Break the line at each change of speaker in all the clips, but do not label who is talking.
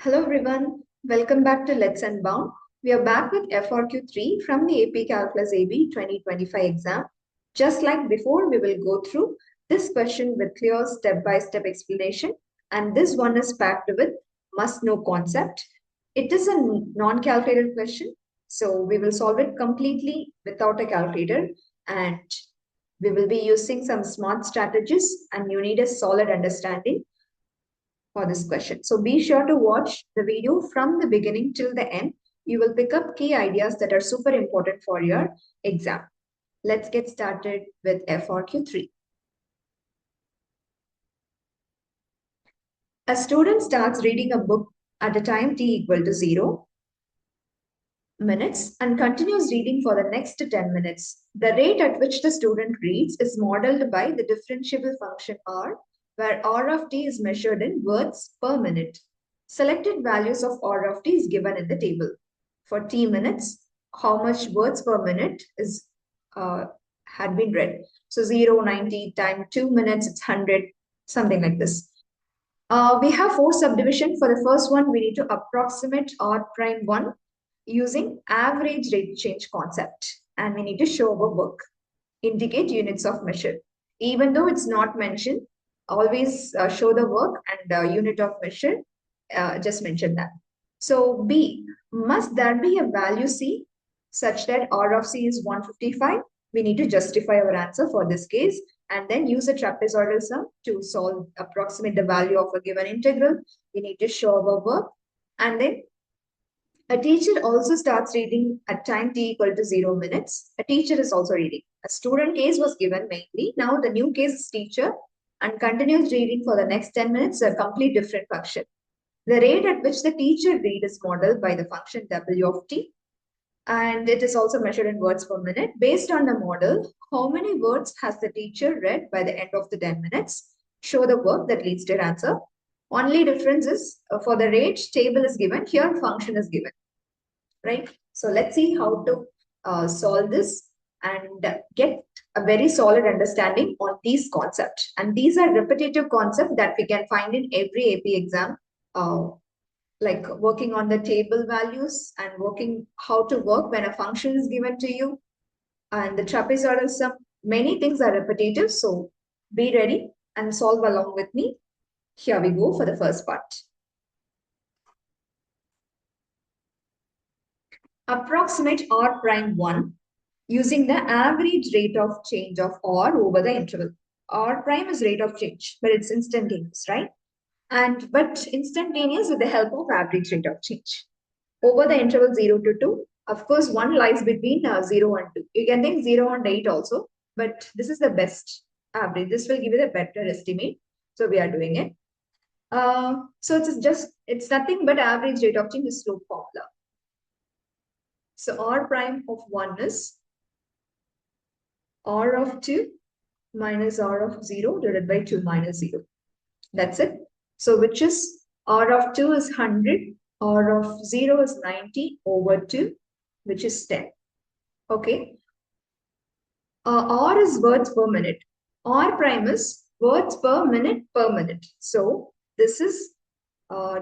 Hello everyone, welcome back to Let's Unbound. We are back with FRQ 3 from the AP Calculus AB 2025 exam. Just like before, we will go through this question with clear step-by-step explanation, and this one is packed with must-know concept. It is a non-calculated question, so we will solve it completely without a calculator, and we will be using some smart strategies, and you need a solid understanding for this question. So be sure to watch the video from the beginning till the end. You will pick up key ideas that are super important for your exam. Let's get started with FRQ 3. A student starts reading a book at a time t equal to 0 minutes and continues reading for the next 10 minutes. The rate at which the student reads is modeled by the differentiable function r, where r of t is measured in words per minute. Selected values of r of t is given in the table. For t minutes, how much words per minute is had been read. So 0, 90 times 2 minutes, it's 100, something like this. We have 4 subdivisions. For the first one, we need to approximate r prime 1 using average rate change concept. And we need to show our work, indicate units of measure. Even though it's not mentioned, always show the work and unit of measure, just mention that. So B, must there be a value C such that R of C is 155? We need to justify our answer for this case and then use a trapezoidal sum to approximate the value of a given integral. We need to show our work, and then a teacher also starts reading at time t equal to 0 minutes. A teacher is also reading. A student case was given mainly. Now the new case is teacher and continues reading for the next 10 minutes, a complete different function. The rate at which the teacher read is modeled by the function w of t, and it is also measured in words per minute. Based on the model, how many words has the teacher read by the end of the 10 minutes? Show the work that leads to your answer. Only difference is for the rate, table is given, here function is given, right? So let's see how to solve this and get a very solid understanding on these concepts. And these are repetitive concepts that we can find in every AP exam, like working on the table values and working how to work when a function is given to you. And the trapezoidal sum, many things are repetitive, so be ready and solve along with me. Here we go for the first part. Approximate r prime 1 using the average rate of change of r over the interval. R prime is rate of change, but it's instantaneous, right? But instantaneous with the help of average rate of change. Over the interval 0 to 2, of course, 1 lies between 0 and 2. You can think 0 and 8 also, but this is the best average. This will give you the better estimate. So we are doing it. So it's nothing but average rate of change is slope formula. So r prime of 1 is r of 2 minus r of 0 divided by 2 minus 0. That's it. So which is r of 2 is 100, r of 0 is 90 over 2, which is 10. Okay. R is words per minute. R prime is words per minute per minute. So this is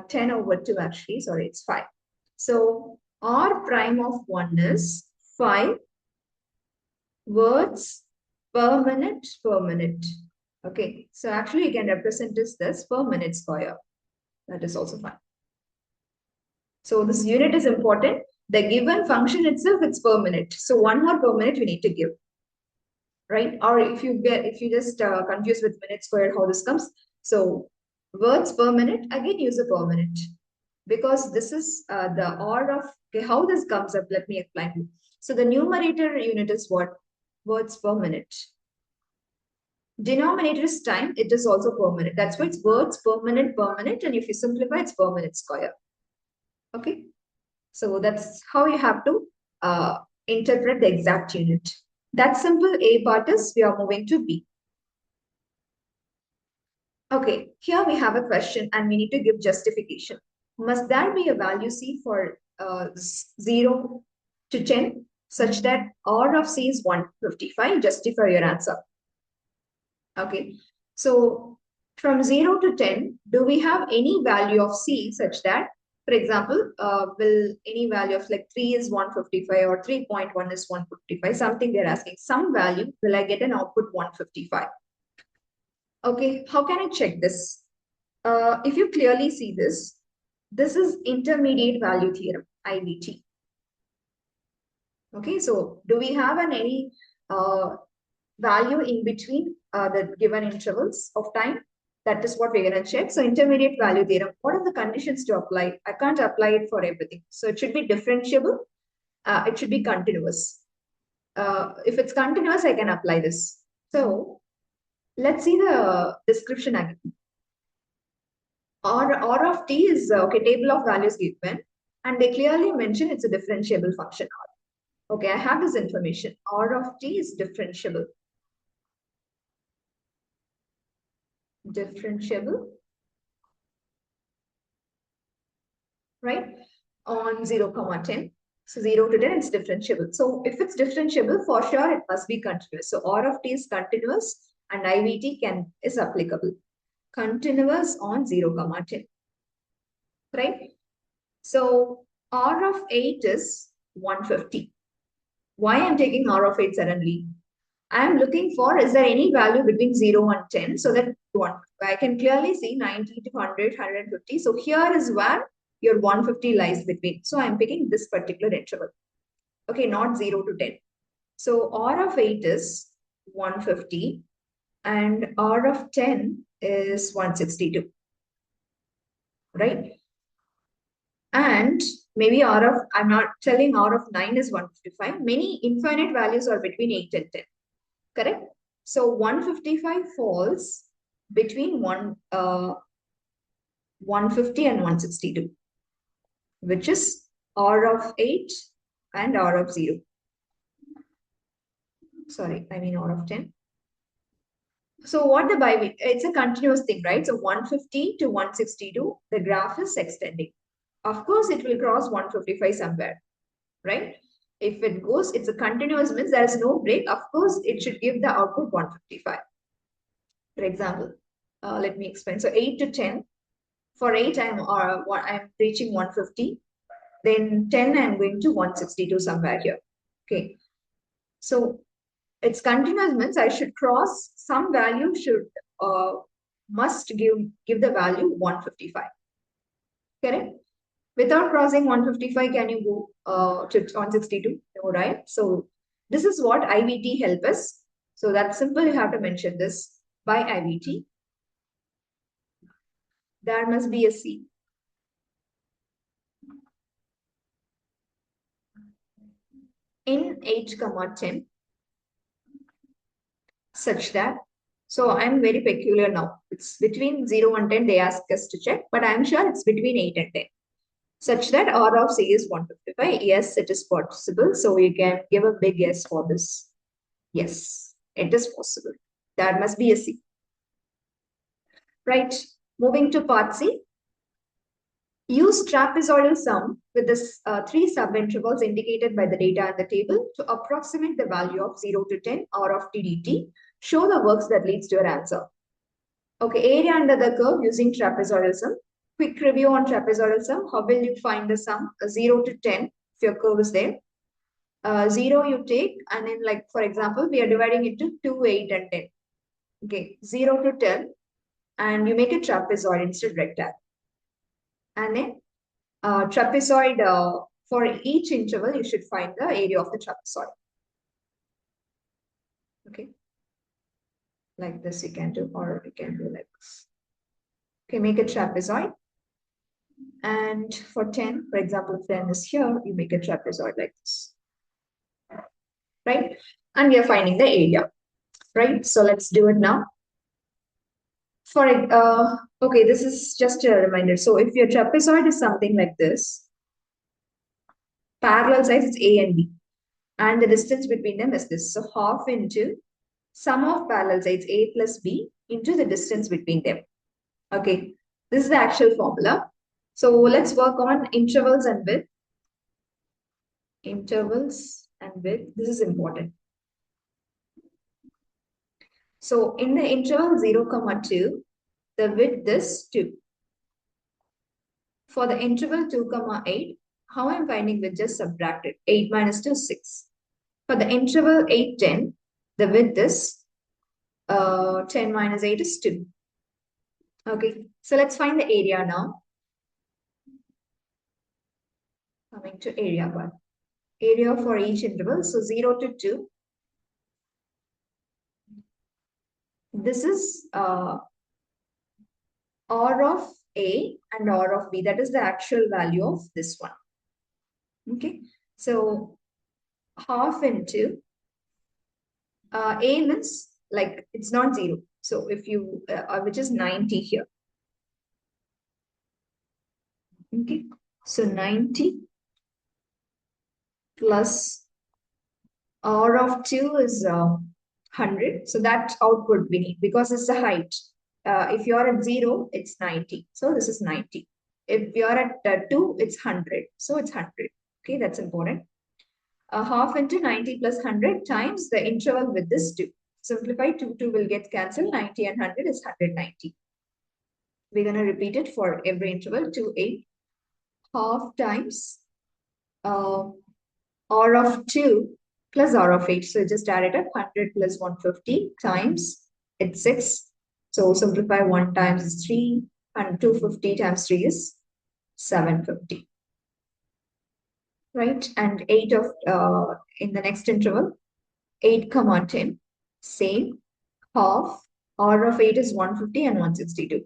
10 over 2 actually. Sorry, it's 5. So r prime of 1 is 5 words per minute per minute. Okay, so actually you can represent this per minute square. That is also fine. So this unit is important. The given function itself, it's per minute. So 1 more per minute we need to give, right? Or if you just confused with minute squared, how this comes. So words per minute, again use a per minute. Because this is the R of, okay, how this comes up, let me explain. So the numerator unit is what? Words per minute. Denominator is time, it is also per minute. That's why it's words per minute, and if you simplify, it's per minute square. Okay, so that's how you have to interpret the exact unit. That simple. A part is, we are moving to B. Okay, here we have a question and we need to give justification. Must there be a value C for 0 to 10 such that R of C is 155? Justify your answer. Okay, so from 0 to 10, do we have any value of C such that For example, will any value of like 3 is 155 or 3.1 is 155, something they're asking, some value, will I get an output 155? Okay, how can I check this? If you clearly see this, this is intermediate value theorem, IVT. Okay, so do we have any value in between the given intervals of time? That is what we're going to check. So intermediate value theorem, what are the conditions to apply? I can't apply it for everything. So it should be differentiable. It should be continuous. If it's continuous, I can apply this. So let's see the description again. R of t is, okay, table of values given. And they clearly mention it's a differentiable function. Okay, I have this information. R of t is differentiable. Differentiable. Right? On 0, 10. So 0 to 10, it's differentiable. So if it's differentiable, for sure, it must be continuous. So R of t is continuous and IVT is applicable. Continuous on 0, 10. Right? So R of 8 is 150. Why I'm taking R of 8 suddenly? I am looking for, is there any value between 0 and 10? So that I can clearly see 90 to 100, 150. So here is where your 150 lies between. So I'm picking this particular interval. Okay, not 0 to 10. So R of 8 is 150 and R of 10 is 162. Right? And maybe I'm not telling R of 9 is 155. Many infinite values are between 8 and 10. Correct? So 155 falls between 150 and 162, which is R of 8 and R of 0. Sorry, I mean R of 10. So what it's a continuous thing, right? So 150 to 162, the graph is extending. Of course, it will cross 155 somewhere, right? If it goes, it's a continuous means there is no break. Of course, it should give the output 155. For example, let me explain. So 8 to 10. For 8, I'm reaching 150. Then 10, I'm going to 162 somewhere here. Okay. So it's continuous means I should cross some value must give the value 155. Correct? Without crossing 155, can you go to 162? No, right? So this is what IVT help us. So that's simple. You have to mention this by IVT. There must be a C. In 8, 10, such that, so I'm very peculiar now. It's between 0 and 10, they ask us to check, but I'm sure it's between 8 and 10. Such that R of C is 155. Yes, it is possible. So you can give a big yes for this. Yes, it is possible. There must be a C. Right. Moving to part C. Use trapezoidal sum with the 3 subintervals indicated by the data in the table to approximate the value of 0 to 10 R of t dt. Show the works that leads to your answer. Okay, area under the curve using trapezoidal sum. Quick review on trapezoidal sum. How will you find the sum? 0 to 10, if your curve is there. 0 you take, and then like, for example, we are dividing it to 2, 8, and 10. Okay, 0 to 10, and you make a trapezoid instead rectangle. And then trapezoid, for each interval, you should find the area of the trapezoid. Okay. Like this you can do, or you can do like this. Okay, make a trapezoid. And for 10, for example, if 10 is here, you make a trapezoid like this. Right? And we are finding the area. Right? So let's do it now. Okay, this is just a reminder. So if your trapezoid is something like this, parallel sides is A and B. And the distance between them is this. So half into sum of parallel sides A plus B into the distance between them. Okay, this is the actual formula. So let's work on intervals and width. Intervals and width. This is important. So in the interval 0, 2, the width is 2. For the interval 2, 8, how I'm finding width, just subtracted. 8 minus 2 is 6. For the interval 8, 10, the width is 10 minus 8 is 2. Okay, so let's find the area now. Coming to area part. Area for each interval, so 0 to 2. This is R of A and R of B. That is the actual value of this one. Okay, so half into A means like it's not 0. So if you, which is 90 here. Okay, so 90 plus R of 2 is 100. So that output we need because it's the height. If you're at 0, it's 90. So this is 90. If you're at 2, it's 100. So it's 100. Okay, that's important. Half into 90 plus 100 times the interval with this 2. Simplify 2 will get cancelled. 90 and 100 is 190. We're going to repeat it for every interval. 2, 8. Half times R of 2 plus R of 8. So just add it up. 100 plus 150 times it's 6. So simplify 1 times is 3. And 250 times 3 is 750. Right? And 8 of in the next interval, 8, 10. Same. Half. R of 8 is 150 and 162.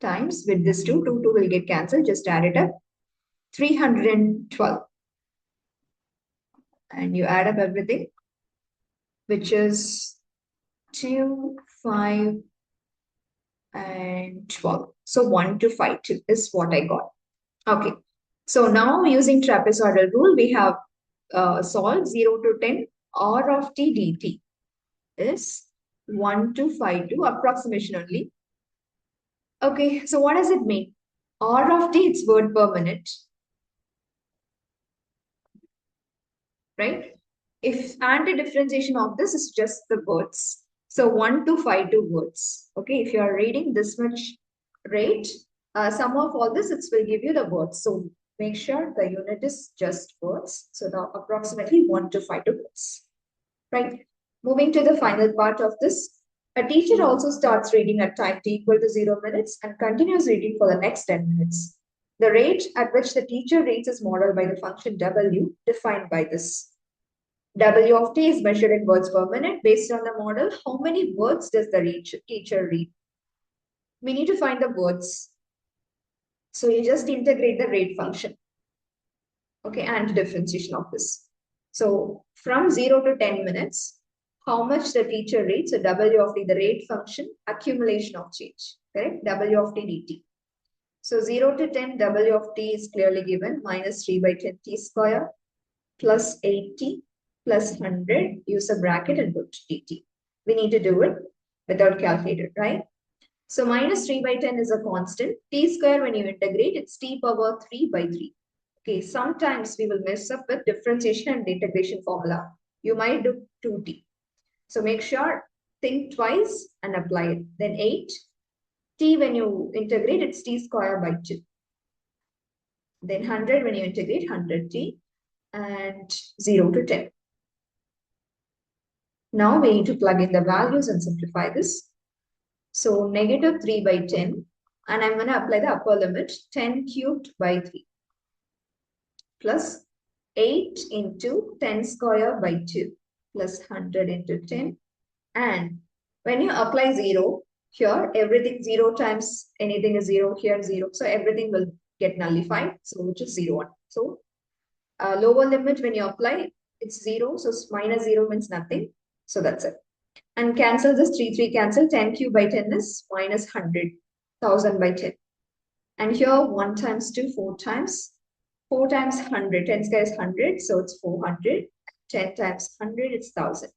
Times with this 2 will get cancelled. Just add it up. 312. And you add up everything, which is 2, 5, and 12. So 1252 is what I got. Okay. So now using trapezoidal rule, we have solved 0 to 10 R of t dt is 1252 approximation only. Okay, so what does it mean? R of t, it's word per minute, right? And the differentiation of this is just the words. So 1252 words. Okay, if you are reading this much rate, sum of all this, it will give you the words. So make sure the unit is just words. So now approximately 1252 words. Right. Moving to the final part of this. A teacher also starts reading at time t equal to 0 minutes and continues reading for the next 10 minutes. The rate at which the teacher reads is modeled by the function W defined by this. W of t is measured in words per minute. Based on the model, how many words does the teacher read? We need to find the words. So you just integrate the rate function. Okay, and differentiation of this. So from 0 to 10 minutes, how much the teacher reads? So W of t, the rate function, accumulation of change, correct? W of t dt. So 0 to 10, W of t is clearly given, minus 3 by 10 t square plus 80 plus 100, use a bracket and put dt. We need to do it without calculator, right? So minus 3 by 10 is a constant. T square, when you integrate, it's t power 3 by 3. Okay, sometimes we will mess up with differentiation and integration formula. You might do 2t. So make sure, think twice and apply it. Then 8. T, when you integrate, it's t square by 2. Then 100, when you integrate, 100t. And 0 to 10. Now we need to plug in the values and simplify this. So negative 3 by 10. And I'm going to apply the upper limit, 10 cubed by 3. Plus 8 into 10 square by 2 plus 100 into 10. And when you apply 0, here everything 0 times anything is 0, here 0. So everything will get nullified. So which is 0, 1. So lower limit when you apply, it's 0. So minus 0 means nothing. So that's it. And cancel this 3 cancel. 10 cubed by 10 is minus 100. 1000 by 10. And here 1 times 2, 4 times. 4 times 100. 10 square is 100. So it's 400. 10 times 100, it's 1000.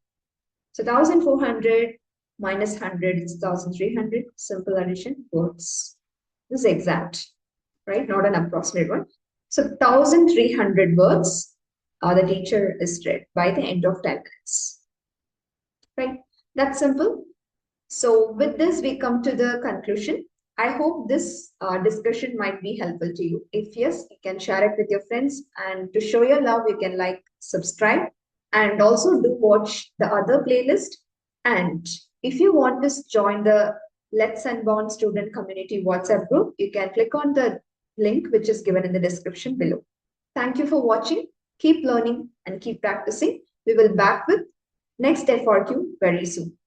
So 1400 minus 100 is 1300. Simple addition works. This is exact, right? Not an approximate one. So 1300 words the teacher is read by the end of 10 minutes. Right? That's simple. So with this, we come to the conclusion. I hope this discussion might be helpful to you. If yes, you can share it with your friends. And to show your love, you can like, subscribe, and also do watch the other playlist. And if you want to join the Let's Unbound Student Community WhatsApp group, you can click on the link which is given in the description below. Thank you for watching. Keep learning and keep practicing. We will back with next FRQ very soon.